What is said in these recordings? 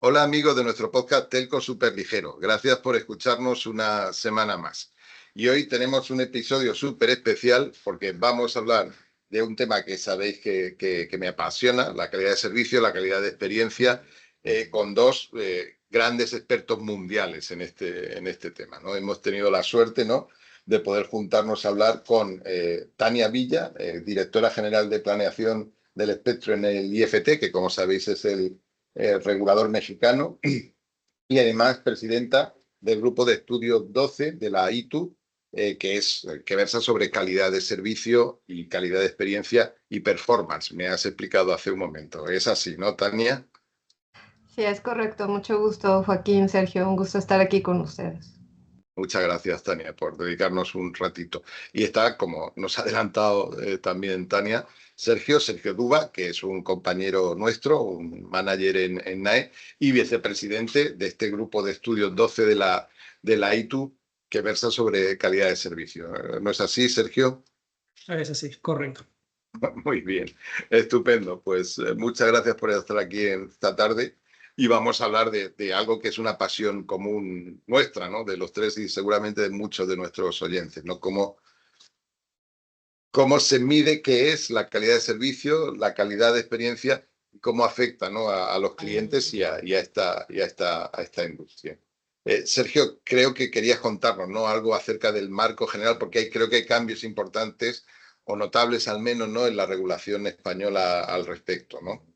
Hola amigos de nuestro podcast Telco Superligero. Gracias por escucharnos una semana más. Y hoy tenemos un episodio súper especial porque vamos a hablar de un tema que sabéis que me apasiona, la calidad de servicio, la calidad de experiencia, con dos grandes expertos mundiales en este tema, ¿no? Hemos tenido la suerte, ¿no?, de poder juntarnos a hablar con Tania Villa, directora general de planeación del espectro en el IFT, que como sabéis es el regulador mexicano, y además presidenta del grupo de estudios 12 de la ITU, que versa sobre calidad de servicio y calidad de experiencia y performance. Me has explicado hace un momento. Es así, ¿no, Tania? Sí, es correcto. Mucho gusto, Joaquín, Sergio. Un gusto estar aquí con ustedes. Muchas gracias, Tania, por dedicarnos un ratito. Y está, como nos ha adelantado también Tania, Sergio Duba, que es un compañero nuestro, un manager en NAE y vicepresidente de este grupo de estudios 12 de la ITU, que versa sobre calidad de servicio. ¿No es así, Sergio? Es así, correcto. Muy bien, estupendo. Pues muchas gracias por estar aquí esta tarde y vamos a hablar de algo que es una pasión común nuestra, ¿no? De los tres y seguramente de muchos de nuestros oyentes, ¿no? Cómo se mide qué es la calidad de servicio, la calidad de experiencia y cómo afecta, ¿no?, a los clientes y a esta industria. Sergio, creo que querías contarnos, ¿no?, algo acerca del marco general, porque creo que hay cambios importantes o notables al menos, ¿no?, en la regulación española al respecto, ¿no?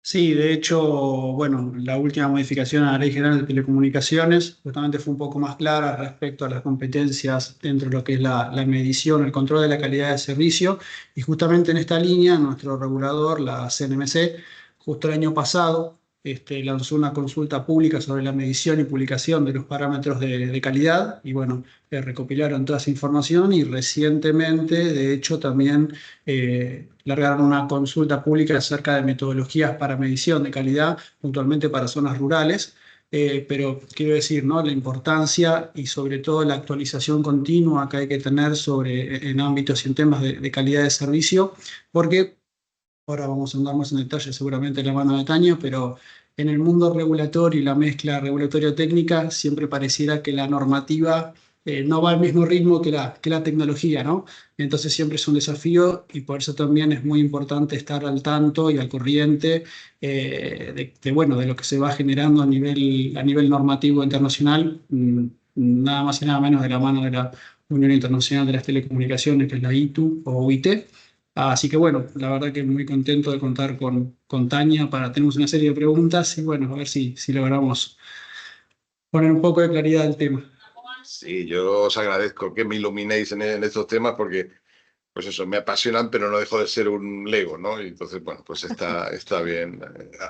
Sí, de hecho, bueno, la última modificación a la Ley General de Telecomunicaciones justamente fue un poco más clara respecto a las competencias dentro de lo que es la medición, el control de la calidad de servicio. Y justamente en esta línea, nuestro regulador, la CNMC, justo el año pasado, lanzó una consulta pública sobre la medición y publicación de los parámetros de calidad. Y bueno, recopilaron toda esa información y recientemente, de hecho, también largaron una consulta pública acerca de metodologías para medición de calidad, puntualmente para zonas rurales. Pero quiero decir, ¿no?, la importancia y sobre todo la actualización continua que hay que tener en ámbitos y en temas de calidad de servicio, porque ahora vamos a andar más en detalle seguramente en la mano de Tania, pero en el mundo regulatorio y la mezcla regulatoria-técnica siempre pareciera que la normativa no va al mismo ritmo que la tecnología, ¿no? Entonces siempre es un desafío y por eso también es muy importante estar al tanto y al corriente bueno, de lo que se va generando a nivel normativo internacional, nada más y nada menos de la mano de la Unión Internacional de las Telecomunicaciones, que es la ITU o UIT. Así que bueno, la verdad que muy contento de contar con Tania. Tenemos una serie de preguntas y bueno, a ver si logramos poner un poco de claridad al tema. Sí, yo os agradezco que me iluminéis en estos temas porque, pues eso, me apasionan, pero no dejo de ser un lego, ¿no? Y entonces, bueno, pues está bien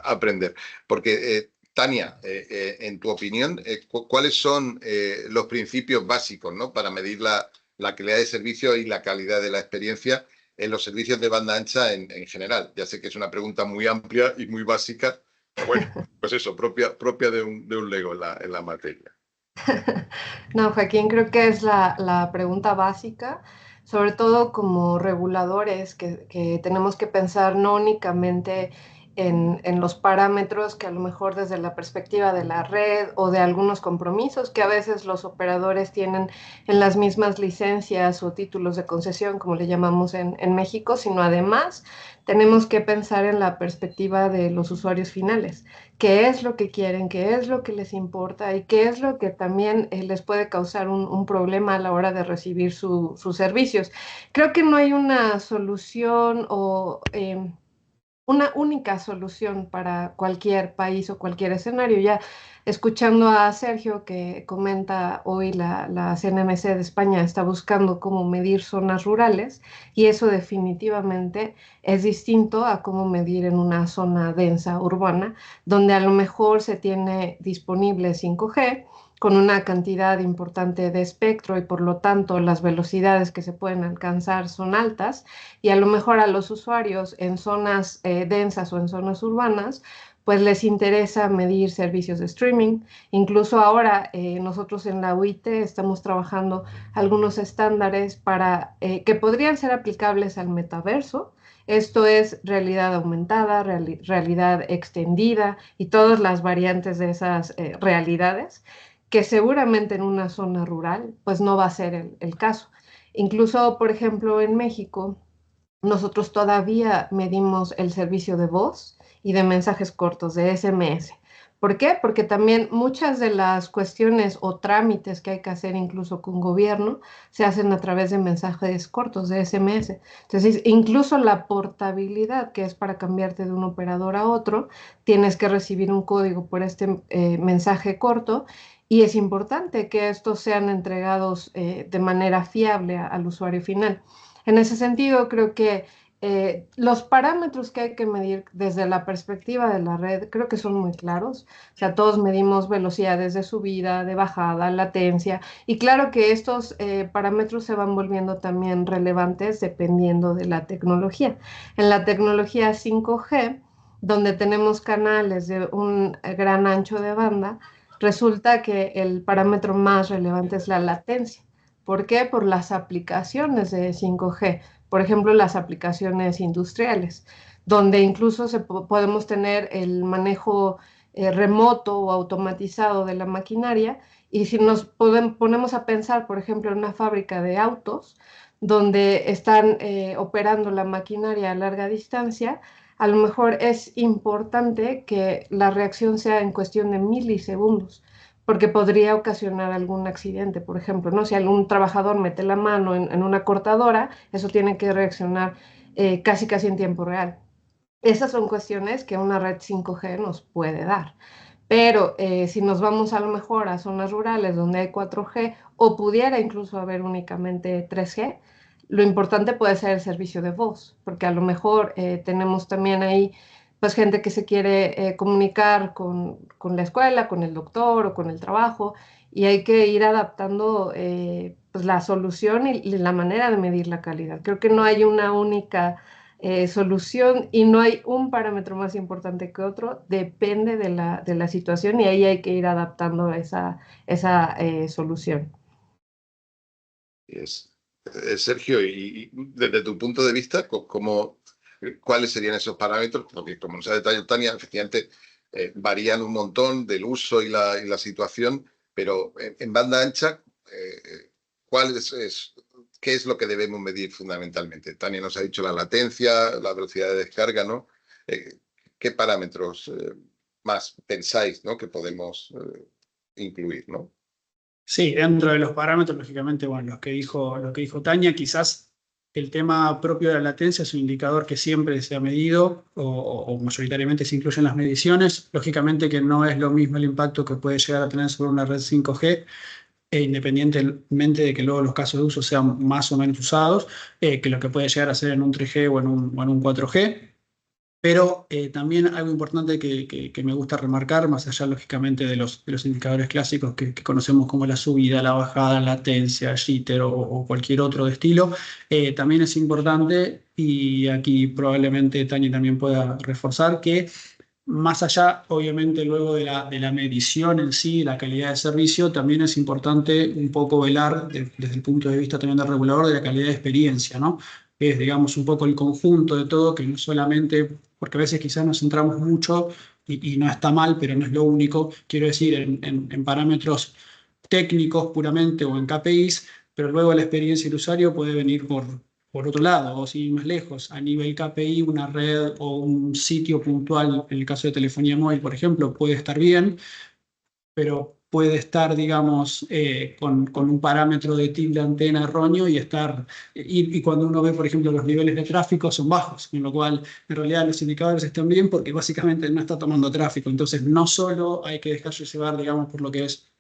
aprender. Porque, Tania, en tu opinión, ¿cuáles son los principios básicos, ¿no?, para medir la calidad de servicio y la calidad de la experiencia en los servicios de banda ancha en general? Ya sé que es una pregunta muy amplia y muy básica, pero bueno, pues eso, propia de un lego en la materia. No, Joaquín, creo que es la pregunta básica, sobre todo como reguladores, que tenemos que pensar no únicamente en los parámetros que a lo mejor desde la perspectiva de la red o de algunos compromisos que a veces los operadores tienen en las mismas licencias o títulos de concesión, como le llamamos en México, sino además tenemos que pensar en la perspectiva de los usuarios finales, qué es lo que quieren, qué es lo que les importa y qué es lo que también les puede causar un problema a la hora de recibir sus servicios. Creo que no hay una solución o una única solución para cualquier país o cualquier escenario. Ya escuchando a Sergio que comenta hoy la CNMC de España está buscando cómo medir zonas rurales y eso definitivamente es distinto a cómo medir en una zona densa urbana, donde a lo mejor se tiene disponible 5G con una cantidad importante de espectro y por lo tanto las velocidades que se pueden alcanzar son altas y a lo mejor a los usuarios en zonas densas o en zonas urbanas, pues les interesa medir servicios de streaming. Incluso ahora nosotros en la UIT estamos trabajando algunos estándares para que podrían ser aplicables al metaverso. Esto es realidad aumentada, realidad extendida y todas las variantes de esas realidades, que seguramente en una zona rural pues no va a ser el caso. Incluso, por ejemplo, en México, nosotros todavía medimos el servicio de voz y de mensajes cortos, de SMS. ¿Por qué? Porque también muchas de las cuestiones o trámites que hay que hacer incluso con gobierno se hacen a través de mensajes cortos, de SMS. Entonces, incluso la portabilidad, que es para cambiarte de un operador a otro, tienes que recibir un código por este mensaje corto y es importante que estos sean entregados de manera fiable al usuario final. En ese sentido, creo que los parámetros que hay que medir desde la perspectiva de la red creo que son muy claros. O sea, todos medimos velocidades de subida, de bajada, latencia. Y claro que estos parámetros se van volviendo también relevantes dependiendo de la tecnología. En la tecnología 5G, donde tenemos canales de un gran ancho de banda, resulta que el parámetro más relevante es la latencia. ¿Por qué? Por las aplicaciones de 5G, por ejemplo, las aplicaciones industriales, donde incluso podemos tener el manejo remoto o automatizado de la maquinaria. Y si nos ponemos a pensar, por ejemplo, en una fábrica de autos, donde están operando la maquinaria a larga distancia, a lo mejor es importante que la reacción sea en cuestión de milisegundos, porque podría ocasionar algún accidente, por ejemplo, ¿no? Si algún trabajador mete la mano en una cortadora, eso tiene que reaccionar casi en tiempo real. Esas son cuestiones que una red 5G nos puede dar. Pero si nos vamos a lo mejor a zonas rurales donde hay 4G o pudiera incluso haber únicamente 3G, lo importante puede ser el servicio de voz, porque a lo mejor tenemos también ahí pues gente que se quiere comunicar con la escuela, con el doctor o con el trabajo, y hay que ir adaptando pues la solución y la manera de medir la calidad. Creo que no hay una única solución y no hay un parámetro más importante que otro, depende de la situación y ahí hay que ir adaptando esa solución. Sergio, y desde tu punto de vista, ¿cuáles serían esos parámetros? Porque como nos ha detallado Tania, efectivamente varían un montón del uso y la situación, pero en banda ancha, ¿qué es lo que debemos medir fundamentalmente? Tania nos ha dicho la latencia, la velocidad de descarga, ¿no? ¿Qué parámetros más pensáis, ¿no?, que podemos incluir, ¿no? Sí, dentro de los parámetros, lógicamente, bueno, lo que dijo Tania, quizás el tema propio de la latencia es un indicador que siempre se ha medido o mayoritariamente se incluye en las mediciones. Lógicamente que no es lo mismo el impacto que puede llegar a tener sobre una red 5G, independientemente de que luego los casos de uso sean más o menos usados, que lo que puede llegar a ser en un 3G o en un 4G. Pero también algo importante que me gusta remarcar, más allá lógicamente de los indicadores clásicos que conocemos como la subida, la bajada, la latencia, jitter o cualquier otro de estilo, también es importante, y aquí probablemente Tania también pueda reforzar, que más allá, obviamente, luego de la medición en sí, la calidad de servicio, también es importante un poco velar desde el punto de vista también del regulador de la calidad de experiencia, ¿no? Que es, digamos, un poco el conjunto de todo, que no solamente, porque a veces quizás nos centramos mucho y no está mal, pero no es lo único, quiero decir, en parámetros técnicos puramente o en KPIs, pero luego la experiencia del usuario puede venir por otro lado, o sin ir más lejos, a nivel KPI, una red o un sitio puntual, en el caso de telefonía móvil, por ejemplo, puede estar bien, pero puede estar, digamos, con un parámetro de tilde antena erróneo y cuando uno ve, por ejemplo, los niveles de tráfico son bajos, con lo cual en realidad los indicadores están bien porque básicamente no está tomando tráfico. Entonces, no solo hay que dejarse llevar, digamos, por lo que es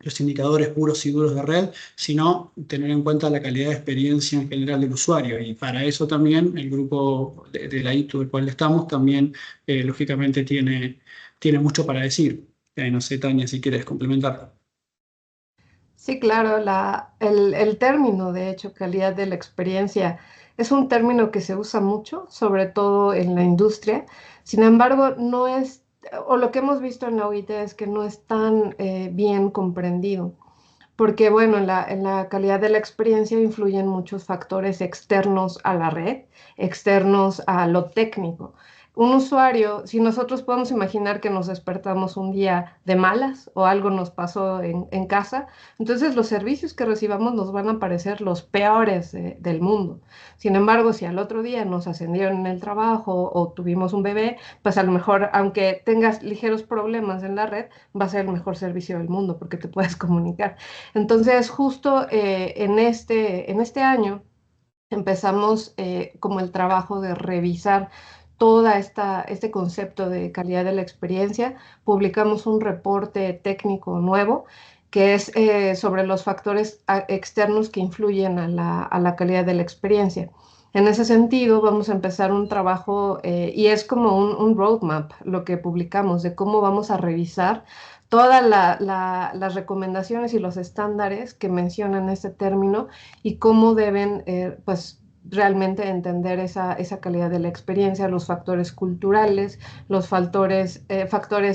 los indicadores puros y duros de red, sino tener en cuenta la calidad de experiencia en general del usuario. Y para eso también el grupo de la ITU del cual estamos también, lógicamente, tiene mucho para decir. No sé, Tania, si quieres complementar. Sí, claro, el término, de hecho, calidad de la experiencia, es un término que se usa mucho, sobre todo en la industria. Sin embargo, no es o lo que hemos visto en la OIT es que no es tan bien comprendido. Porque, bueno, en la calidad de la experiencia influyen muchos factores externos a la red, externos a lo técnico. Un usuario, si nosotros podemos imaginar que nos despertamos un día de malas o algo nos pasó en casa, entonces los servicios que recibamos nos van a parecer los peores del mundo. Sin embargo, si al otro día nos ascendieron en el trabajo o tuvimos un bebé, pues a lo mejor, aunque tengas ligeros problemas en la red, va a ser el mejor servicio del mundo porque te puedes comunicar. Entonces, justo en este año empezamos como el trabajo de revisar toda este concepto de calidad de la experiencia. Publicamos un reporte técnico nuevo que es sobre los factores externos que influyen a la calidad de la experiencia. En ese sentido, vamos a empezar un trabajo y es como un roadmap lo que publicamos de cómo vamos a revisar todas las recomendaciones y los estándares que mencionan este término y cómo deben, pues, realmente entender esa calidad de la experiencia, los factores culturales, los factores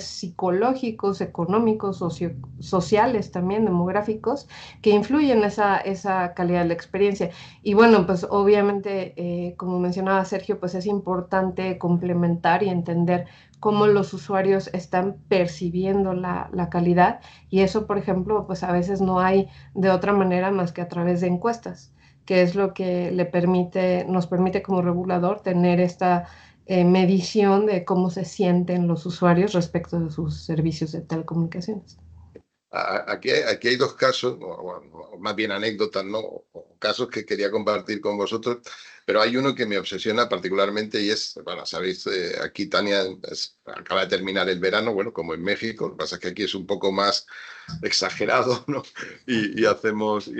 psicológicos, económicos, sociales también, demográficos, que influyen esa calidad de la experiencia. Y bueno, pues obviamente, como mencionaba Sergio, pues es importante complementar y entender cómo los usuarios están percibiendo la calidad y eso, por ejemplo, pues a veces no hay de otra manera más que a través de encuestas, que es lo que nos permite como regulador tener esta medición de cómo se sienten los usuarios respecto de sus servicios de telecomunicaciones. Aquí hay dos casos, o más bien anécdotas, ¿no? O casos que quería compartir con vosotros, pero hay uno que me obsesiona particularmente y es, bueno, sabéis, aquí Tania acaba de terminar el verano, bueno, como en México, lo que pasa es que aquí es un poco más exagerado, ¿no? Y hacemos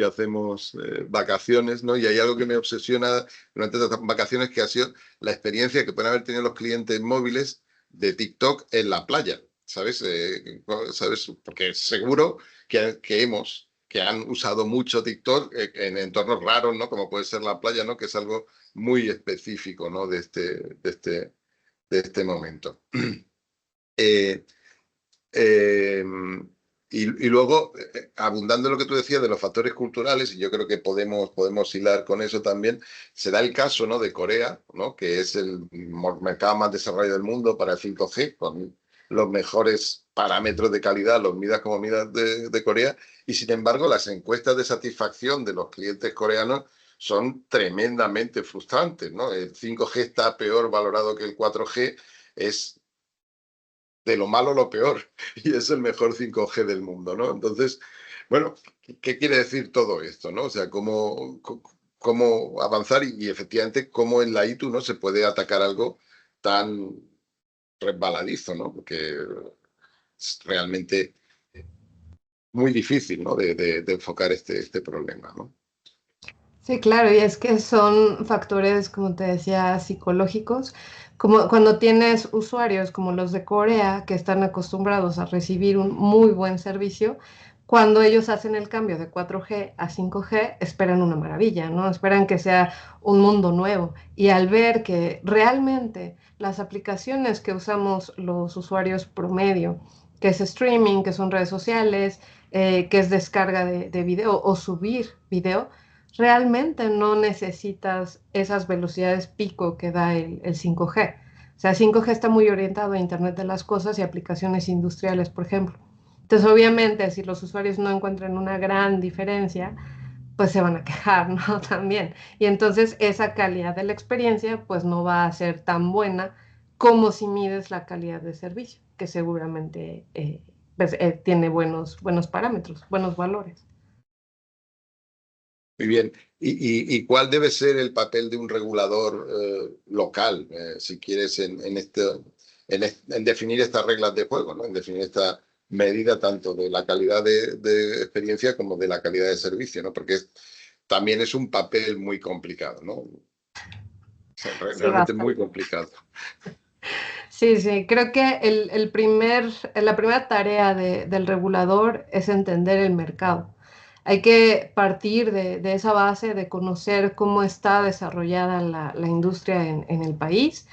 vacaciones, ¿no? Y hay algo que me obsesiona durante estas vacaciones que ha sido la experiencia que pueden haber tenido los clientes móviles de TikTok en la playa. ¿Sabes? ¿Sabes? Porque seguro que han usado mucho TikTok en entornos raros, ¿no? Como puede ser la playa, ¿no? Que es algo muy específico, ¿no? De este momento. Eh, eh, y luego, abundando en lo que tú decías de los factores culturales, y yo creo que podemos hilar con eso también, se da el caso, ¿no? De Corea, ¿no? Que es el mercado más desarrollado del mundo para el 5G, con los mejores parámetros de calidad, los midas como midas de Corea, y sin embargo las encuestas de satisfacción de los clientes coreanos son tremendamente frustrantes, ¿no? El 5G está peor valorado que el 4G, es de lo malo lo peor, y es el mejor 5G del mundo, ¿no? Entonces, bueno, ¿qué quiere decir todo esto, no? O sea, cómo avanzar y efectivamente cómo en la ITU no se puede atacar algo tan resbaladizo, ¿no? Porque es realmente muy difícil, ¿no? De enfocar este problema, ¿no? Sí, claro, y es que son factores, como te decía, psicológicos, como cuando tienes usuarios como los de Corea que están acostumbrados a recibir un muy buen servicio, cuando ellos hacen el cambio de 4G a 5G, esperan una maravilla, ¿no? Esperan que sea un mundo nuevo. Y al ver que realmente las aplicaciones que usamos los usuarios promedio, que es streaming, que son redes sociales, que es descarga de video o subir video, realmente no necesitas esas velocidades pico que da el 5G. O sea, 5G está muy orientado a Internet de las cosas y aplicaciones industriales, por ejemplo. Entonces, obviamente, si los usuarios no encuentran una gran diferencia, pues se van a quejar, ¿no? También. Y entonces esa calidad de la experiencia, pues no va a ser tan buena como si mides la calidad de servicio, que seguramente pues, tiene buenos parámetros, buenos valores. Muy bien. ¿Y cuál debe ser el papel de un regulador local, si quieres, en definir estas reglas de juego, ¿no? En definir esta medida tanto de la calidad de experiencia como de la calidad de servicio, ¿no? Porque también es un papel muy complicado, ¿no? O sea, Sí, realmente muy bastante. complicado. Sí, sí, creo que la primera tarea del regulador es entender el mercado. Hay que partir de esa base de conocer cómo está desarrollada la industria en el país,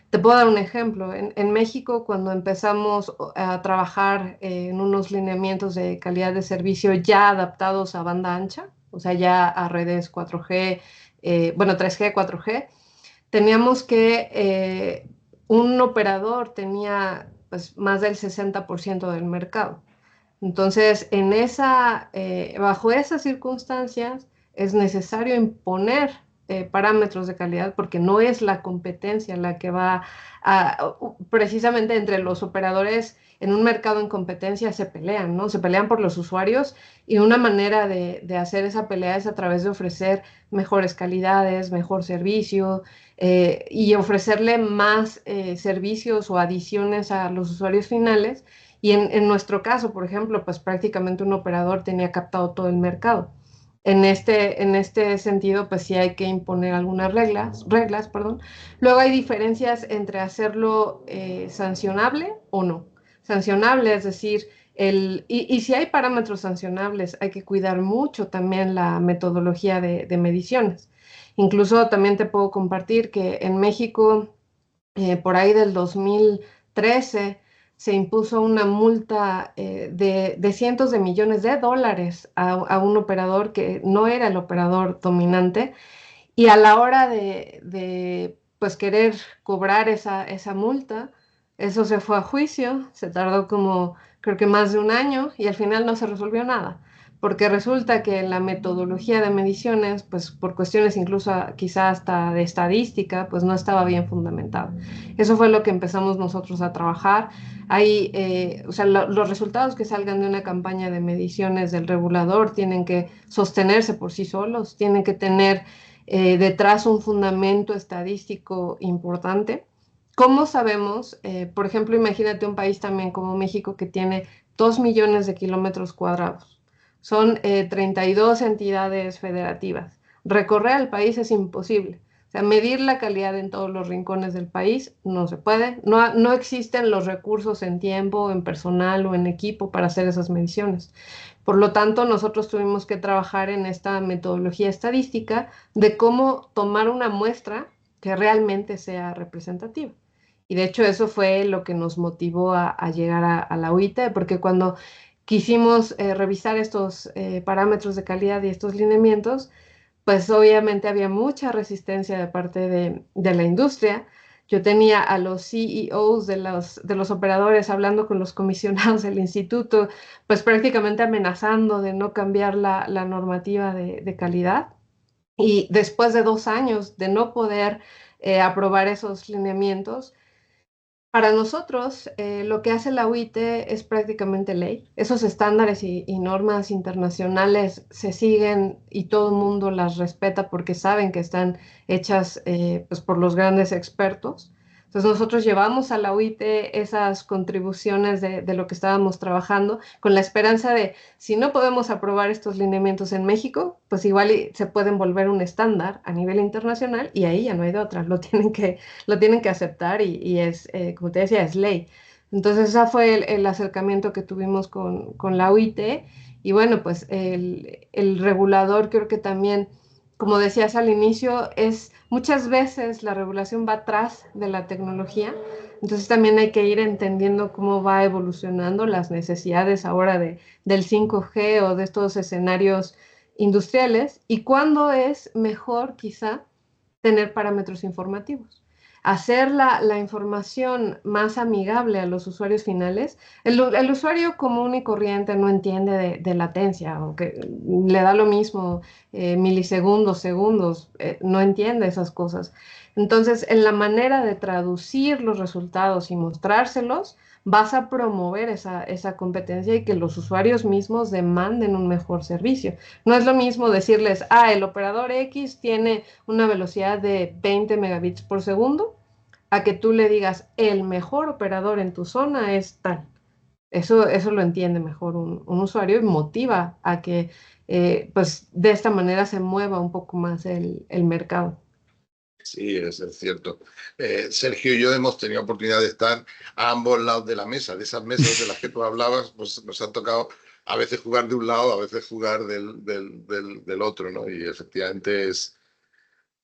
Te puedo dar un ejemplo. En México, cuando empezamos a trabajar en unos lineamientos de calidad de servicio ya adaptados a banda ancha, o sea, ya a redes 4G, bueno, 3G, 4G, teníamos que un operador tenía pues, más del 60% del mercado. Entonces, bajo esas circunstancias, es necesario imponer parámetros de calidad porque no es la competencia la que va precisamente entre los operadores en un mercado en competencia se pelean, ¿no? Se pelean por los usuarios y una manera de hacer esa pelea es a través de ofrecer mejores calidades, mejor servicio y ofrecerle más servicios o adiciones a los usuarios finales y en nuestro caso, por ejemplo, pues prácticamente un operador tenía captado todo el mercado. En este sentido, pues sí hay que imponer algunas reglas, perdón. Luego hay diferencias entre hacerlo sancionable o no. Sancionable, es decir, y si hay parámetros sancionables, hay que cuidar mucho también la metodología de mediciones. Incluso también te puedo compartir que en México, por ahí del 2013, se impuso una multa de cientos de millones de dólares a un operador que no era el operador dominante y a la hora de pues querer cobrar esa multa, eso se fue a juicio, se tardó como creo que más de un año y al final no se resolvió nada, porque resulta que la metodología de mediciones, pues por cuestiones incluso quizá hasta de estadística, pues no estaba bien fundamentada. Eso fue lo que empezamos nosotros a trabajar. O sea, los resultados que salgan de una campaña de mediciones del regulador tienen que sostenerse por sí solos, tienen que tener detrás un fundamento estadístico importante. ¿Cómo sabemos? Por ejemplo, imagínate un país también como México que tiene 2 millones de kilómetros cuadrados. Son 32 entidades federativas. Recorrer el país es imposible. O sea, medir la calidad en todos los rincones del país no se puede. No existen los recursos en tiempo, en personal o en equipo para hacer esas mediciones. Por lo tanto, nosotros tuvimos que trabajar en esta metodología estadística de cómo tomar una muestra que realmente sea representativa. Y de hecho eso fue lo que nos motivó a llegar a la UIT, porque cuando quisimos revisar estos parámetros de calidad y estos lineamientos, pues obviamente había mucha resistencia de parte de la industria. Yo tenía a los CEOs de los operadores hablando con los comisionados del instituto, pues prácticamente amenazando de no cambiar la normativa de calidad. Y después de 2 años de no poder aprobar esos lineamientos, para nosotros, lo que hace la UIT es prácticamente ley. Esos estándares y normas internacionales se siguen y todo el mundo las respeta porque saben que están hechas pues por los grandes expertos. Entonces nosotros llevamos a la UIT esas contribuciones de lo que estábamos trabajando con la esperanza de, si no podemos aprobar estos lineamientos en México, pues igual se pueden volver un estándar a nivel internacional y ahí ya no hay de otra, lo tienen que aceptar y es, como te decía, es ley. Entonces, ese fue el acercamiento que tuvimos con la UIT. Y bueno, pues el regulador creo que también, como decías al inicio, muchas veces la regulación va atrás de la tecnología. Entonces también hay que ir entendiendo cómo va evolucionando las necesidades ahora del 5G o de estos escenarios industriales y cuándo es mejor quizá tener parámetros informativos. Hacer la información más amigable a los usuarios finales. El usuario común y corriente no entiende de latencia, aunque le da lo mismo milisegundos, segundos, no entiende esas cosas. Entonces, en la manera de traducir los resultados y mostrárselos, vas a promover esa competencia y que los usuarios mismos demanden un mejor servicio. No es lo mismo decirles, el operador X tiene una velocidad de 20 megabits por segundo, a que tú le digas, el mejor operador en tu zona es tal. Eso lo entiende mejor un usuario y motiva a que pues de esta manera se mueva un poco más el mercado. Sí, es cierto. Sergio y yo hemos tenido oportunidad de estar a ambos lados de la mesa. De esas mesas de las que tú hablabas, pues nos ha tocado a veces jugar de un lado, a veces jugar del otro, ¿no? Y efectivamente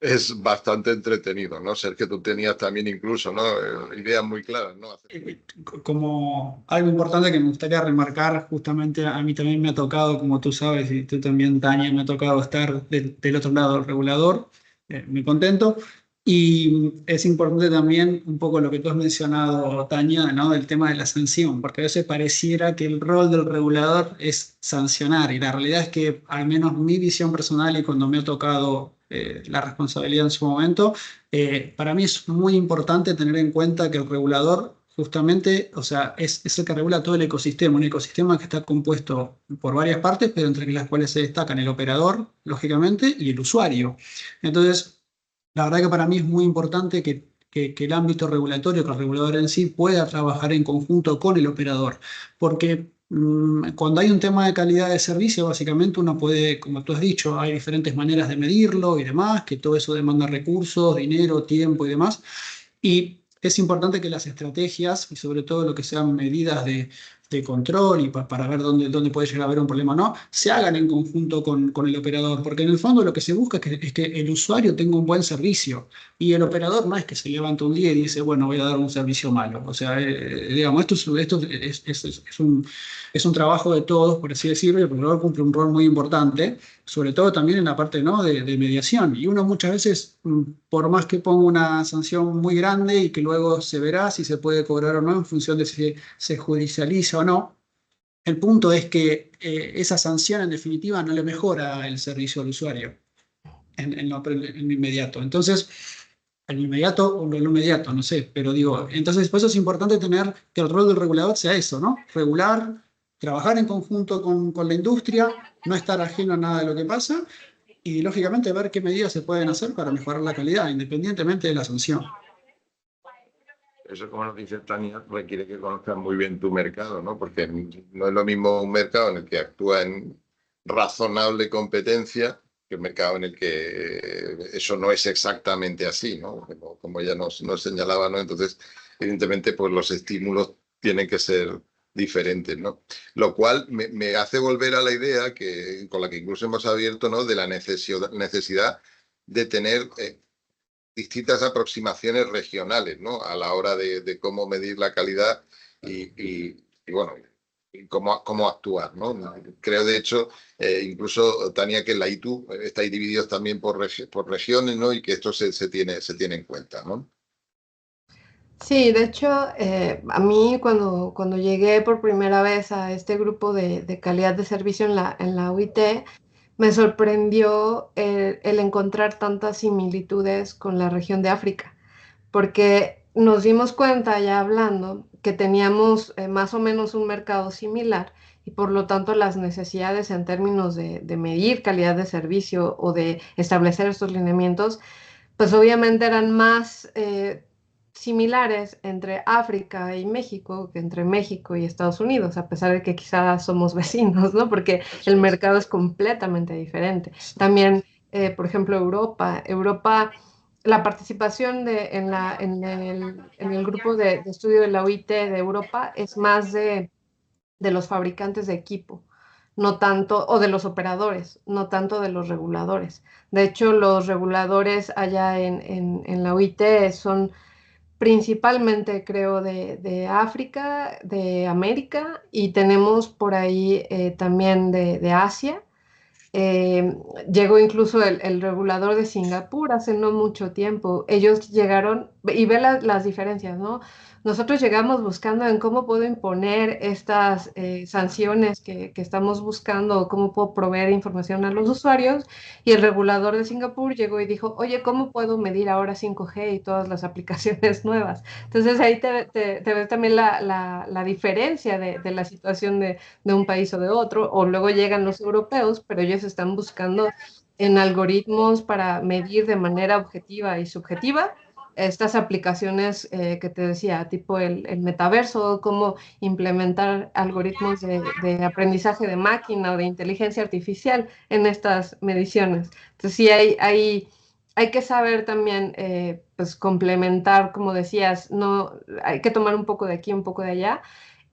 es bastante entretenido, ¿no? Ser que tú tenías también incluso, ¿no? Ideas muy claras, ¿no? Como algo importante que me gustaría remarcar, justamente a mí también me ha tocado, como tú sabes, y tú también, Tania, me ha tocado estar del otro lado del regulador, muy contento. Y es importante también un poco lo que tú has mencionado, Tania, ¿no? Del tema de la sanción, porque a veces pareciera que el rol del regulador es sancionar, y la realidad es que, al menos mi visión personal y cuando me ha tocado la responsabilidad en su momento, para mí es muy importante tener en cuenta que el regulador justamente, o sea, es el que regula todo el ecosistema, un ecosistema que está compuesto por varias partes, pero entre las cuales se destacan el operador, lógicamente, y el usuario. Entonces, la verdad que para mí es muy importante que el ámbito regulatorio, que el regulador en sí pueda trabajar en conjunto con el operador, porque cuando hay un tema de calidad de servicio, básicamente uno puede, como tú has dicho, hay diferentes maneras de medirlo y demás, que todo eso demanda recursos, dinero, tiempo y demás. Y es importante que las estrategias, y sobre todo lo que sean medidas de control y para ver dónde puede llegar a haber un problema o no, se hagan en conjunto con el operador, porque en el fondo lo que se busca es que el usuario tenga un buen servicio, y el operador no es que se levanta un día y dice, bueno, voy a dar un servicio malo. O sea, digamos, esto es un trabajo de todos, por así decirlo, y el operador cumple un rol muy importante, sobre todo también en la parte, ¿no?, de mediación. Y uno muchas veces, por más que ponga una sanción muy grande y que luego se verá si se puede cobrar o no en función de si se judicializa o no, el punto es que esa sanción en definitiva no le mejora el servicio al usuario en lo inmediato. Entonces, en lo inmediato o en lo inmediato, no sé, pero digo, entonces por eso es importante tener que el rol del regulador sea eso, ¿no? Regular, trabajar en conjunto con la industria, no estar ajeno a nada de lo que pasa, y lógicamente ver qué medidas se pueden hacer para mejorar la calidad, independientemente de la sanción. Eso, como nos dice Tania, requiere que conozcas muy bien tu mercado, ¿no? Porque no es lo mismo un mercado en el que actúa en razonable competencia que un mercado en el que eso no es exactamente así, ¿no? Como ya nos señalaba, ¿no? Entonces, evidentemente, pues los estímulos tienen que ser diferentes, ¿no? Lo cual me hace volver a la idea con la que incluso hemos abierto, ¿no? De la necesidad de tener distintas aproximaciones regionales, ¿no? A la hora de cómo medir la calidad y bueno, y cómo actuar, ¿no? Creo, de hecho, incluso, Tania, que en la ITU estáis divididos también por regiones, ¿no? Y que esto se tiene en cuenta, ¿no? Sí, de hecho, a mí cuando llegué por primera vez a este grupo de calidad de servicio en la UIT, me sorprendió el encontrar tantas similitudes con la región de África, porque nos dimos cuenta ya hablando que teníamos más o menos un mercado similar, y por lo tanto las necesidades en términos de medir calidad de servicio o de establecer estos lineamientos pues obviamente eran más similares entre África y México que entre México y Estados Unidos, a pesar de que quizás somos vecinos, ¿no? Porque el Eso es. mercado es completamente diferente. También, por ejemplo, Europa, la participación en el grupo de estudio de la OIT de Europa es más de los fabricantes de equipo, no tanto, o de los operadores, no tanto de los reguladores. De hecho, los reguladores allá en la OIT son principalmente, creo, de África, de América, y tenemos por ahí también de Asia. Eh, Llegó incluso el regulador de Singapur hace no mucho tiempo. Ellos llegaron, y ve las diferencias, ¿no? Nosotros llegamos buscando en cómo puedo imponer estas sanciones que estamos buscando, o cómo puedo proveer información a los usuarios, y el regulador de Singapur llegó y dijo, oye, ¿cómo puedo medir ahora 5G y todas las aplicaciones nuevas? Entonces ahí te ves también la diferencia de la situación de un país o de otro, o luego llegan los europeos, pero ellos están buscando en algoritmos para medir de manera objetiva y subjetiva estas aplicaciones que te decía, tipo el metaverso, cómo implementar algoritmos de aprendizaje de máquina o de inteligencia artificial en estas mediciones. Entonces sí hay que saber también, pues complementar, como decías, no, hay que tomar un poco de aquí, un poco de allá,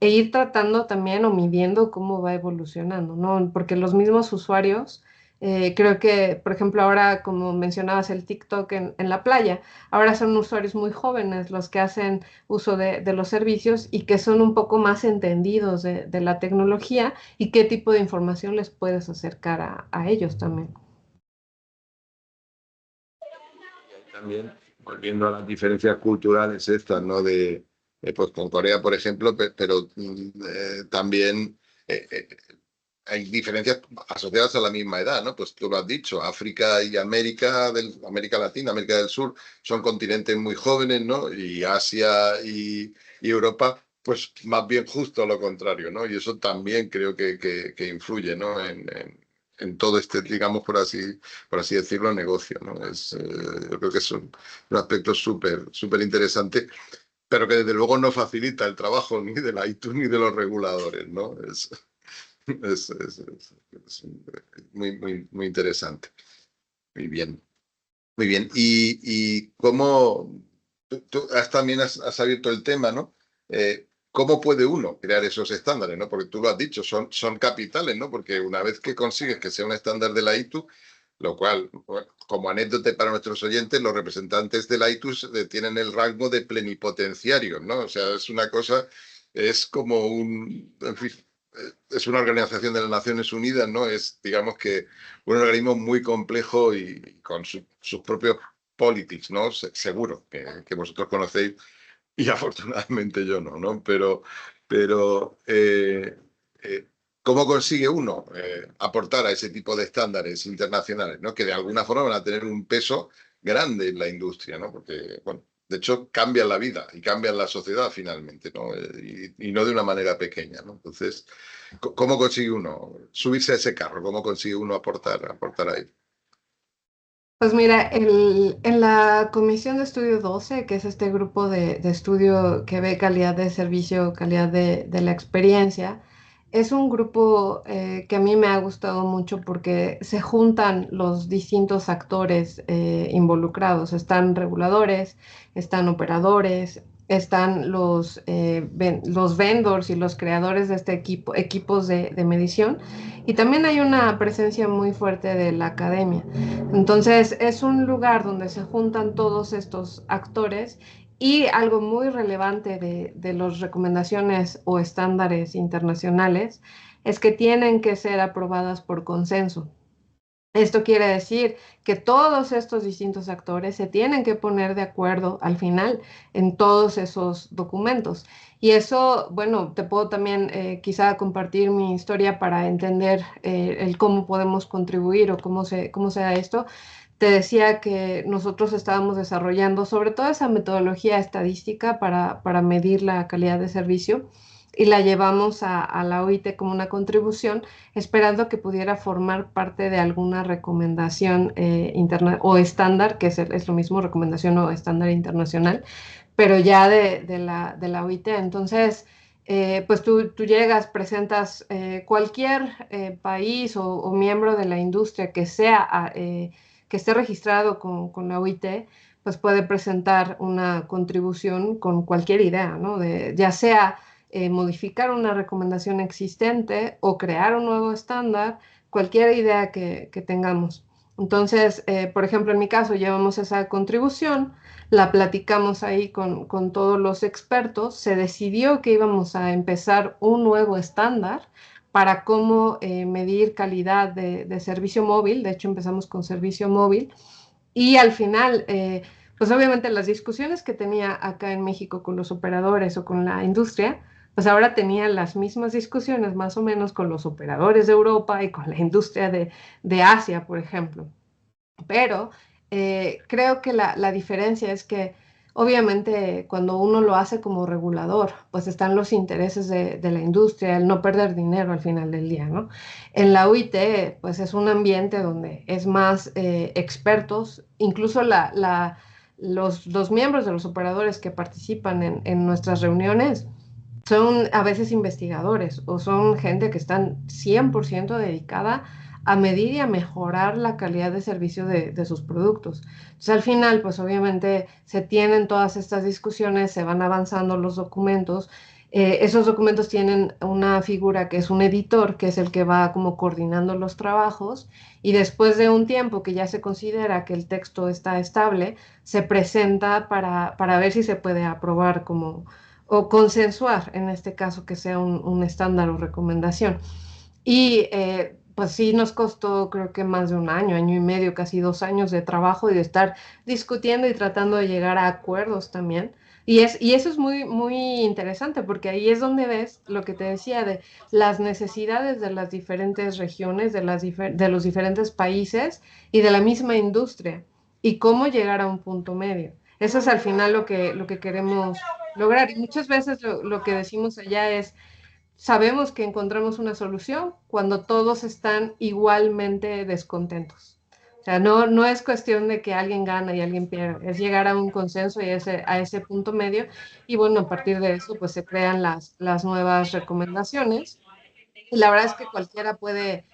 e ir tratando también o midiendo cómo va evolucionando, ¿no? Porque los mismos usuarios Creo que, por ejemplo, ahora, como mencionabas, el TikTok en la playa, ahora son usuarios muy jóvenes los que hacen uso de los servicios y que son un poco más entendidos de la tecnología y qué tipo de información les puedes acercar a ellos también. También, volviendo a las diferencias culturales estas, ¿no? Pues con Corea, por ejemplo, pero también hay diferencias asociadas a la misma edad, ¿no? Pues tú lo has dicho, África y América Latina, América del Sur, son continentes muy jóvenes, ¿no? Y Asia y Europa, pues más bien justo lo contrario, ¿no? Y eso también creo que influye, ¿no? En todo este, digamos, por así decirlo, negocio, ¿no? Yo creo que es un aspecto súper interesante, pero que desde luego no facilita el trabajo ni de la ITU ni de los reguladores, ¿no? Es muy interesante. Muy bien, muy bien. Y cómo, tú también has abierto el tema, ¿no? ¿Cómo puede uno crear esos estándares, ¿no? Porque tú lo has dicho, son capitales, ¿no? Porque una vez que consigues que sea un estándar de la ITU, lo cual, bueno, como anécdota para nuestros oyentes, los representantes de la ITU tienen el rango de plenipotenciarios, ¿no? O sea, es una cosa, es como en fin, es una organización de las Naciones Unidas, ¿no? Es, digamos que, un organismo muy complejo y con sus propios politics, ¿no? Seguro que vosotros conocéis y afortunadamente yo no, ¿no? Pero eh, ¿cómo consigue uno aportar a ese tipo de estándares internacionales, ¿no? Que de alguna forma van a tener un peso grande en la industria, ¿no? Porque, bueno, de hecho cambian la vida y cambian la sociedad finalmente, ¿no? Y no de una manera pequeña, ¿no? Entonces, ¿cómo consigue uno subirse a ese carro? ¿Cómo consigue uno aportar ahí? Pues mira, en la Comisión de Estudio 12, que es este grupo de estudio que ve calidad de servicio, calidad de la experiencia, es un grupo que a mí me ha gustado mucho porque se juntan los distintos actores involucrados. Están reguladores, están operadores, están los vendors y los creadores de este equipos de medición. Y también hay una presencia muy fuerte de la academia. Entonces, es un lugar donde se juntan todos estos actores y algo muy relevante de las recomendaciones o estándares internacionales es que tienen que ser aprobadas por consenso. Esto quiere decir que todos estos distintos actores se tienen que poner de acuerdo al final en todos esos documentos. Y eso, bueno, te puedo también quizá compartir mi historia para entender el cómo podemos contribuir o cómo se da esto. Te decía que nosotros estábamos desarrollando sobre todo esa metodología estadística para medir la calidad de servicio y la llevamos a la OIT como una contribución, esperando que pudiera formar parte de alguna recomendación interna o estándar, que es lo mismo, recomendación o estándar internacional, pero ya de la OIT. Entonces, pues tú llegas, presentas cualquier país o miembro de la industria que esté registrado con la OIT, pues puede presentar una contribución con cualquier idea, ¿no? Ya sea modificar una recomendación existente o crear un nuevo estándar, cualquier idea que tengamos. Entonces, por ejemplo, en mi caso, llevamos esa contribución, la platicamos ahí con todos los expertos, se decidió que íbamos a empezar un nuevo estándar para cómo medir calidad de servicio móvil. De hecho, empezamos con servicio móvil y al final, pues obviamente las discusiones que tenía acá en México con los operadores o con la industria, pues ahora tenía las mismas discusiones más o menos con los operadores de Europa y con la industria de Asia, por ejemplo. Pero creo que la diferencia es que obviamente cuando uno lo hace como regulador, pues están los intereses de la industria, el no perder dinero al final del día, ¿no? En la UIT, pues es un ambiente donde es más expertos, incluso los miembros de los operadores que participan en nuestras reuniones son a veces investigadores o son gente que están 100% dedicada a medir y a mejorar la calidad de servicio de sus productos. Entonces, al final, pues obviamente se tienen todas estas discusiones, se van avanzando los documentos Esos documentos tienen una figura que es un editor, que es el que va como coordinando los trabajos, y después de un tiempo que ya se considera que el texto está estable, se presenta para ver si se puede aprobar como, o consensuar, en este caso, que sea un estándar o recomendación. Y pues sí nos costó creo que más de un año, año y medio, casi 2 años de trabajo y de estar discutiendo y tratando de llegar a acuerdos también. Y eso es muy, muy interesante porque ahí es donde ves lo que te decía de las necesidades de las diferentes regiones, de los diferentes países y de la misma industria y cómo llegar a un punto medio. Eso es al final lo que queremos lograr. Y muchas veces lo que decimos allá es sabemos que encontramos una solución cuando todos están igualmente descontentos. O sea, no es cuestión de que alguien gana y alguien pierde, es llegar a un consenso y a ese punto medio. Y bueno, a partir de eso, pues se crean las nuevas recomendaciones. Y la verdad es que cualquiera puede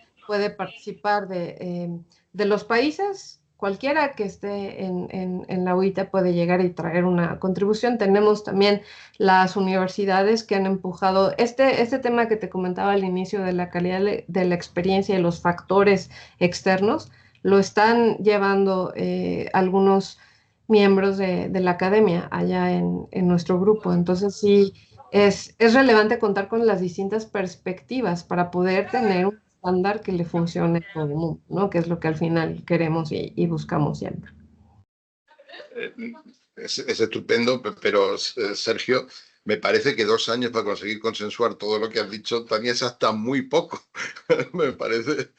participar de los países, cualquiera que esté en la UIT puede llegar y traer una contribución. Tenemos también las universidades que han empujado este tema que te comentaba al inicio de la calidad de la experiencia y los factores externos, lo están llevando algunos miembros de la academia allá en nuestro grupo. Entonces sí. Es relevante contar con las distintas perspectivas para poder tener un estándar que le funcione a todo el mundo, ¿no? Que es lo que al final queremos y buscamos siempre. Es estupendo, pero Sergio, me parece que 2 años para conseguir consensuar todo lo que has dicho también es hasta muy poco. Me parece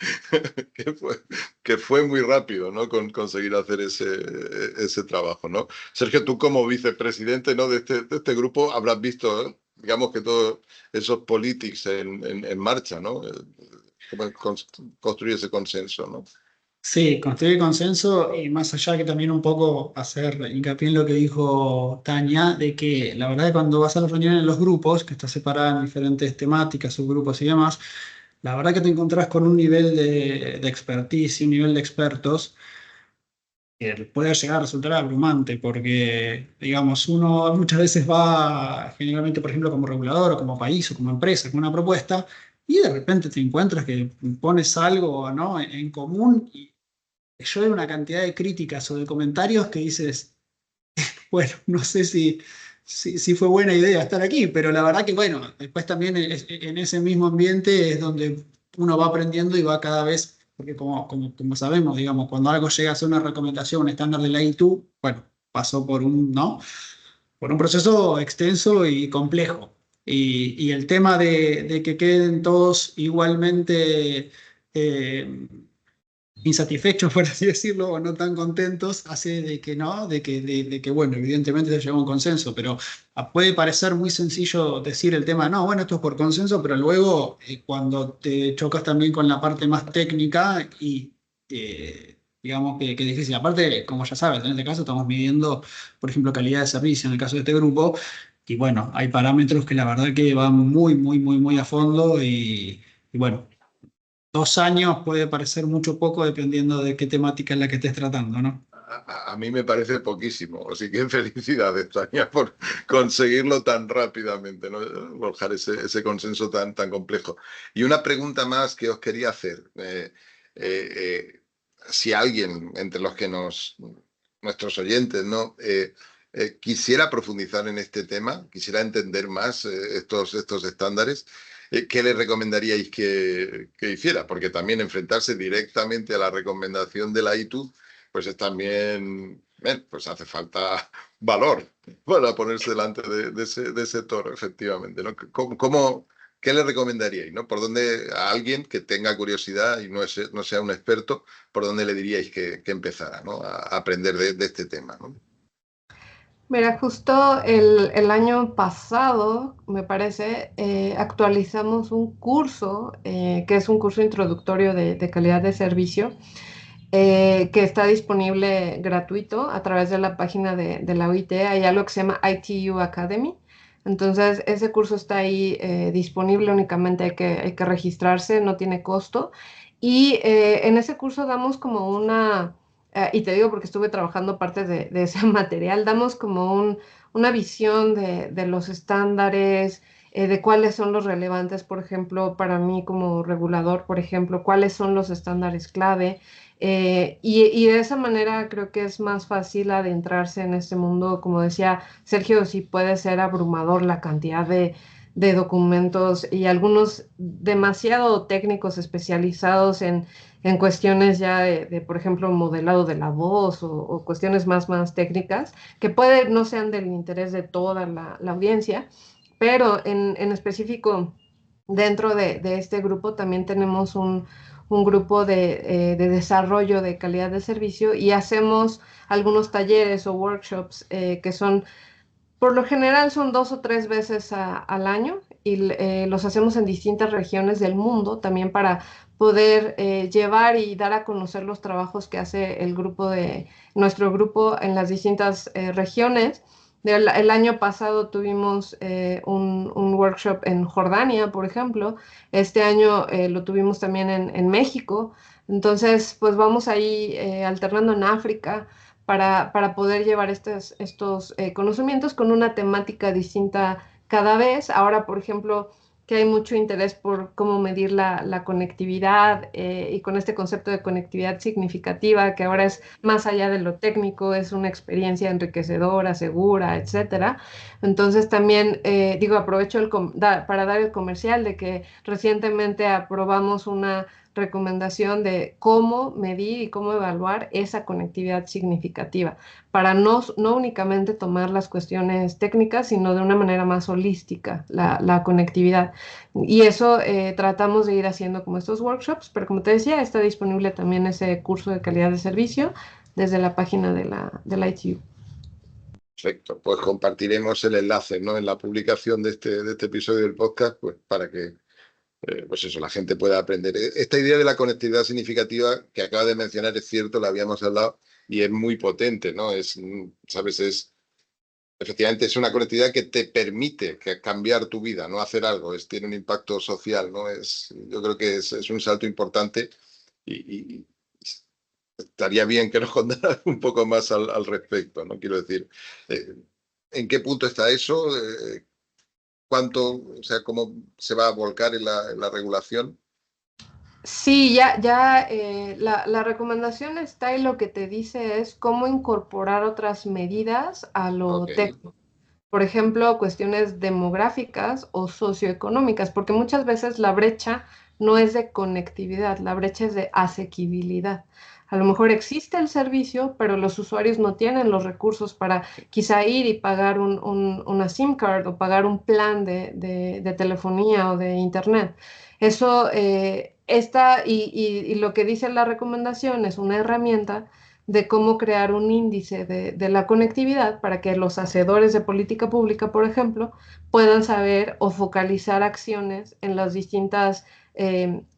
que fue muy rápido, ¿no? Conseguir hacer ese trabajo, ¿no? Sergio, tú como vicepresidente, ¿no? de este grupo habrás visto, digamos que todos esos politics en marcha, ¿no? Cómo construir ese consenso, ¿no? Sí, construir consenso y más allá que también un poco hacer hincapié en lo que dijo Tania, de que la verdad que cuando vas a las reuniones en los grupos, que está separada en diferentes temáticas, subgrupos y demás, la verdad que te encontrás con un nivel de expertise y un nivel de expertos que puede llegar a resultar abrumante, porque, digamos, uno muchas veces va, generalmente, por ejemplo, como regulador o como país o como empresa, con una propuesta, y de repente te encuentras que pones algo, ¿no? en común y llueve una cantidad de críticas o de comentarios que dices, bueno, no sé si fue buena idea estar aquí, pero la verdad que bueno, después también en ese mismo ambiente es donde uno va aprendiendo y va cada vez, porque como sabemos, digamos, cuando algo llega a ser una recomendación, un estándar de la ITU, bueno, pasó por ¿no? Por un proceso extenso y complejo. Y el tema de que queden todos igualmente eh, insatisfechos, por así decirlo, o no tan contentos, hace de que no, de que bueno, evidentemente se llega a un consenso, pero puede parecer muy sencillo decir el tema, no, bueno, esto es por consenso, pero luego cuando te chocas también con la parte más técnica y digamos que es difícil. Aparte, como ya sabes, en este caso estamos midiendo, por ejemplo, calidad de servicio en el caso de este grupo, y bueno, hay parámetros que la verdad que van muy, muy, muy, muy a fondo y bueno. 2 años puede parecer mucho poco dependiendo de qué temática es la que estés tratando, ¿no? A mí me parece poquísimo, así que felicidades, Tania, por conseguirlo tan rápidamente, ¿no? Forjar ese consenso tan complejo. Y una pregunta más que os quería hacer. Si alguien entre los que nuestros oyentes, ¿no? Quisiera profundizar en este tema, quisiera entender más estos estándares, ¿qué le recomendaríais que hiciera? Porque también enfrentarse directamente a la recomendación de la ITU pues es también, pues hace falta valor para ponerse delante de ese toro, efectivamente, ¿no? ¿Qué le recomendaríais, ¿no? ¿Por dónde a alguien que tenga curiosidad y no sea un experto, por dónde le diríais que empezara, ¿no? A aprender de este tema, ¿no? Mira, justo el año pasado, me parece, actualizamos un curso, que es un curso introductorio de calidad de servicio, que está disponible gratuito a través de la página de la OIT. Hay algo que se llama ITU Academy. Entonces, ese curso está ahí disponible, únicamente hay que registrarse, no tiene costo. Y en ese curso damos como y te digo porque estuve trabajando parte de ese material, damos como una visión de los estándares, de cuáles son los relevantes, por ejemplo, para mí como regulador, por ejemplo, cuáles son los estándares clave. Y de esa manera creo que es más fácil adentrarse en este mundo. Como decía Sergio, sí puede ser abrumador la cantidad de documentos y algunos demasiado técnicos especializados en cuestiones ya por ejemplo, modelado de la voz o cuestiones más técnicas, que puede no sean del interés de toda la audiencia, pero en específico, dentro de este grupo también tenemos un grupo de desarrollo de calidad de servicio y hacemos algunos talleres o workshops que son, por lo general, son 2 o 3 veces al año y los hacemos en distintas regiones del mundo también para poder llevar y dar a conocer los trabajos que hace nuestro grupo en las distintas regiones. El año pasado tuvimos un workshop en Jordania, por ejemplo. Este año lo tuvimos también en México. Entonces, pues vamos ahí alternando en África para poder llevar estos conocimientos con una temática distinta cada vez. Ahora, por ejemplo, que hay mucho interés por cómo medir la conectividad y con este concepto de conectividad significativa, que ahora es más allá de lo técnico, es una experiencia enriquecedora, segura, etcétera. Entonces también, digo, aprovecho para dar el comercial de que recientemente aprobamos una recomendación de cómo medir y cómo evaluar esa conectividad significativa, para no únicamente tomar las cuestiones técnicas, sino de una manera más holística, la conectividad. Y eso tratamos de ir haciendo como estos workshops, pero como te decía, está disponible también ese curso de calidad de servicio desde la página de la ITU. Perfecto, pues compartiremos el enlace, ¿no?, en la publicación de este episodio del podcast, pues para que pues eso, la gente pueda aprender. Esta idea de la conectividad significativa que acaba de mencionar es cierto, la habíamos hablado y es muy potente, ¿no? ¿Sabes? Efectivamente, es una conectividad que te permite cambiar tu vida, no hacer algo, tiene un impacto social, ¿no? Yo creo que es un salto importante y estaría bien que nos contaras un poco más al respecto, ¿no? Quiero decir, ¿en qué punto está eso? ¿Cómo se va a volcar en la regulación? Sí, ya la recomendación está y lo que te dice es cómo incorporar otras medidas a lo técnico. Por ejemplo, cuestiones demográficas o socioeconómicas, porque muchas veces la brecha no es de conectividad, la brecha es de asequibilidad. A lo mejor existe el servicio, pero los usuarios no tienen los recursos para quizá ir y pagar una SIM card o pagar un plan de telefonía o de internet. Eso y lo que dice la recomendación es una herramienta de cómo crear un índice de la conectividad para que los hacedores de política pública, por ejemplo, puedan saber o focalizar acciones en las distintas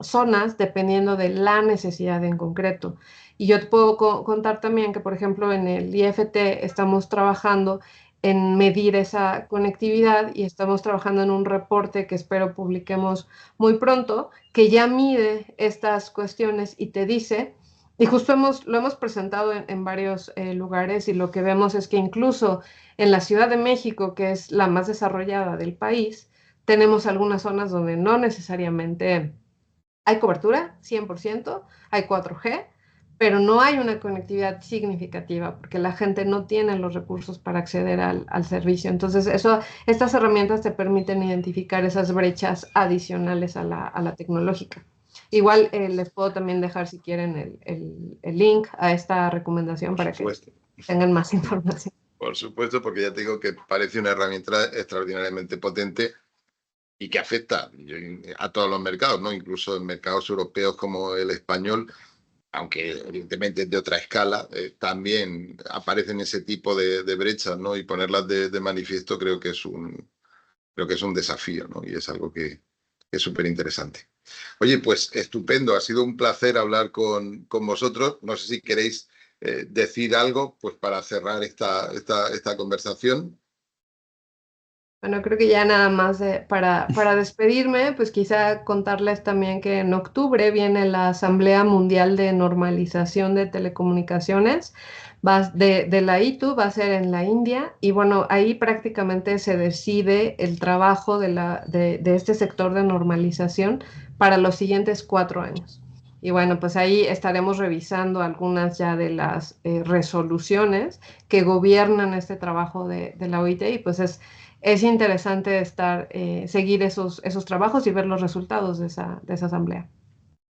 zonas dependiendo de la necesidad en concreto. Y yo te puedo contar también que, por ejemplo, en el IFT estamos trabajando en medir esa conectividad y estamos trabajando en un reporte que espero publiquemos muy pronto, que ya mide estas cuestiones y te dice, y justo lo hemos presentado en varios lugares, y lo que vemos es que incluso en la Ciudad de México, que es la más desarrollada del país, tenemos algunas zonas donde no necesariamente hay cobertura, 100%, hay 4G, pero no hay una conectividad significativa porque la gente no tiene los recursos para acceder al servicio. Entonces, estas herramientas te permiten identificar esas brechas adicionales a la tecnológica. Igual les puedo también dejar, si quieren, el link a esta recomendación para que tengan más información. Por supuesto, porque ya te digo que parece una herramienta extraordinariamente potente y que afecta a todos los mercados, ¿no? Incluso en mercados europeos como el español, aunque evidentemente es de otra escala, también aparecen ese tipo de brechas, ¿no? Y ponerlas de manifiesto creo que es un desafío, ¿no? Y es algo que es súper interesante. Oye, pues estupendo, ha sido un placer hablar con vosotros. No sé si queréis decir algo pues para cerrar esta conversación. Bueno, creo que ya nada más para despedirme, pues quizá contarles también que en octubre viene la Asamblea Mundial de Normalización de Telecomunicaciones. de la ITU va a ser en la India y bueno, ahí prácticamente se decide el trabajo de este sector de normalización para los siguientes 4 años. Y bueno, pues ahí estaremos revisando algunas ya de las resoluciones que gobiernan este trabajo de la OIT y pues es interesante seguir esos trabajos y ver los resultados de esa asamblea.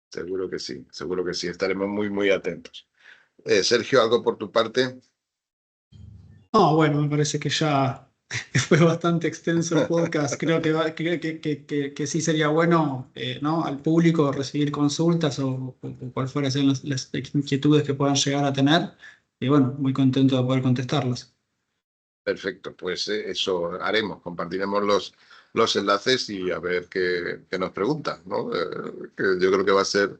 Seguro que sí, estaremos muy, muy atentos. Sergio, ¿algo por tu parte? No, bueno, me parece que ya fue bastante extenso el podcast. Creo que sí sería bueno, ¿no? Al público recibir consultas o cuál fuera sean las inquietudes que puedan llegar a tener. Y bueno, muy contento de poder contestarlas. Perfecto, pues eso haremos, compartiremos los enlaces y a ver qué nos preguntan, ¿no? Que yo creo que va a ser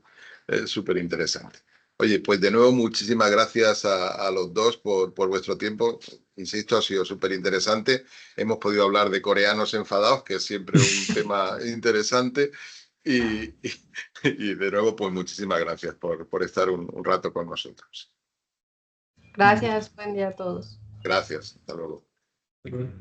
súper interesante. Oye, pues de nuevo muchísimas gracias a los dos por vuestro tiempo. Insisto, ha sido súper interesante. Hemos podido hablar de coreanos enfadados, que es siempre un tema interesante. Y de nuevo, pues muchísimas gracias por estar un rato con nosotros. Gracias, buen día a todos. Gracias, hasta luego. Pero-